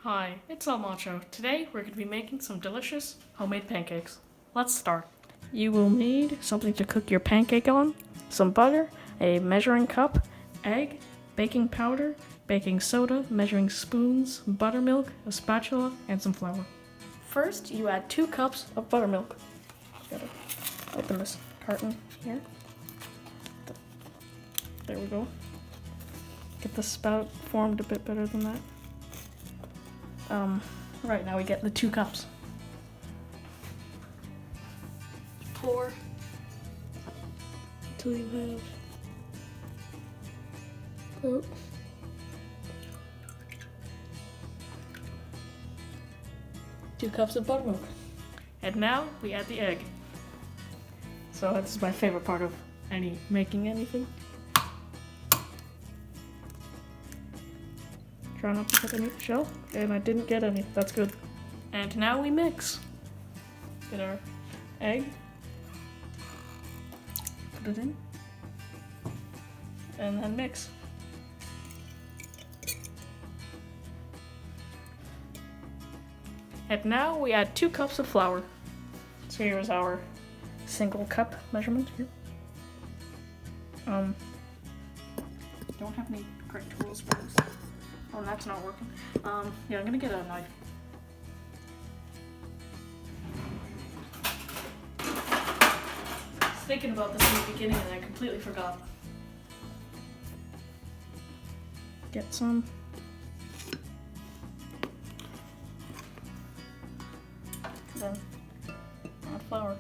Hi, it's El Macho. Today we're going to be making some delicious homemade pancakes. Let's start. You will need something to cook your pancake on, some butter, a measuring cup, egg, baking powder, baking soda, measuring spoons, buttermilk, a spatula, and some flour. First, you add 2 cups of buttermilk. Gotta open this carton here. There we go. Get the spout formed a bit better than that. Right, now we get the 2 cups. Pour until you have 2 cups of buttermilk. And now we add the egg. So this is my favorite part of making anything. Try not to get any shell, and I didn't get any. That's good. And now we mix. Get our egg. Put it in. And then mix. And now we add 2 cups of flour. So here's our single cup measurement here. Don't have any great tools for this. Oh, that's not working. Yeah, I'm gonna get a knife. I was thinking about this in the beginning and I completely forgot. Get some. Then add flour.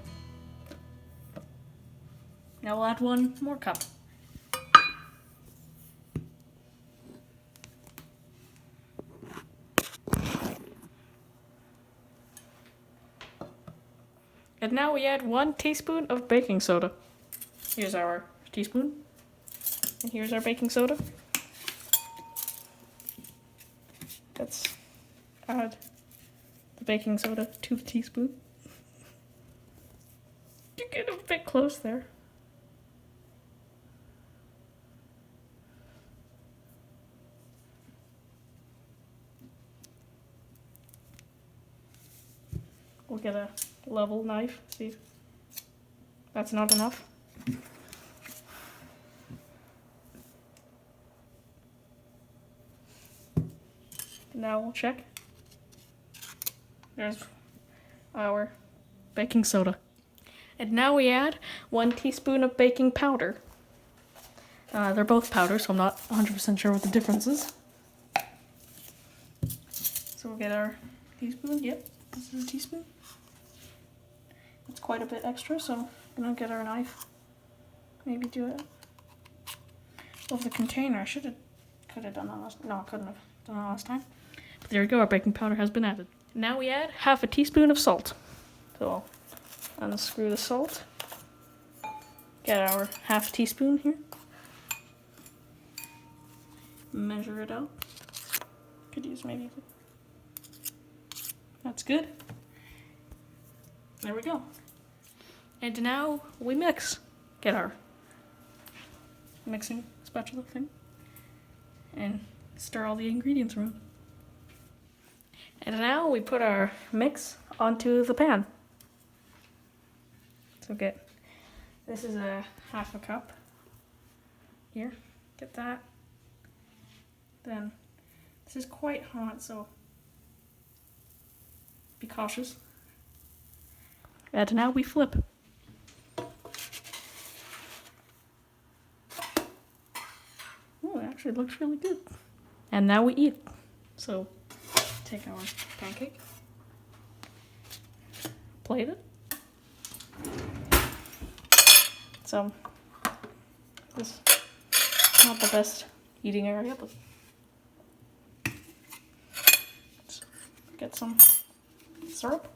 Now we'll add 1 more cup. And now we add 1 teaspoon of baking soda. Here's our teaspoon. And here's our baking soda. Let's add the baking soda to the teaspoon. You get a bit close there. We'll get a level knife, see if that's not enough. Now we'll check. There's our baking soda. And now we add 1 teaspoon of baking powder. They're both powder, so I'm not 100% sure what the difference is. So we'll get our teaspoon. Yep, this is a teaspoon. It's quite a bit extra, so I'm gonna get our knife. Maybe do it. Well, the container, I could have done that last. No, I couldn't have done that last time. But there we go. Our baking powder has been added. Now we add half a teaspoon of salt. So I'll unscrew the salt. Get our half teaspoon here. Measure it out. Could use maybe. That's good. There we go. And now we mix. Get our mixing spatula thing. And stir all the ingredients around. And now we put our mix onto the pan. So this is a half a cup. Here, get that. Then, this is quite hot, so be cautious. And now we flip. Oh, it actually looks really good. And now we eat. So, take our pancake, plate it. So, this is not the best eating area, but let's get some syrup.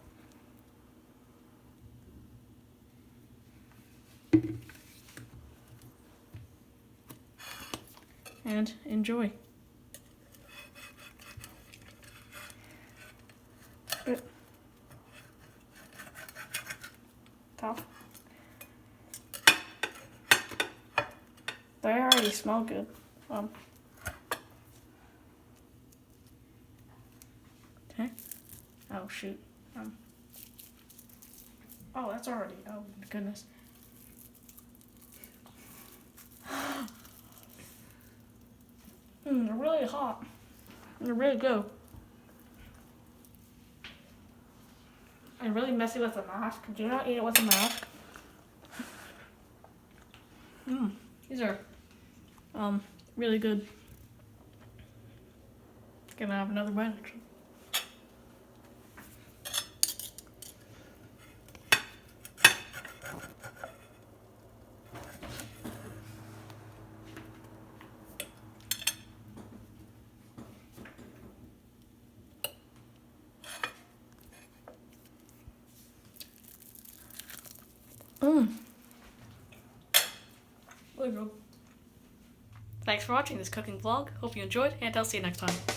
And enjoy. Bit tough. They already smell good. Oh shoot. Oh, that's already. Oh my goodness. They're really hot. They're really good. I'm really messy with the mask. Do not eat it with a mask. These are really good. Gonna have another bite actually. Really good. Thanks for watching this cooking vlog. Hope you enjoyed, and I'll see you next time.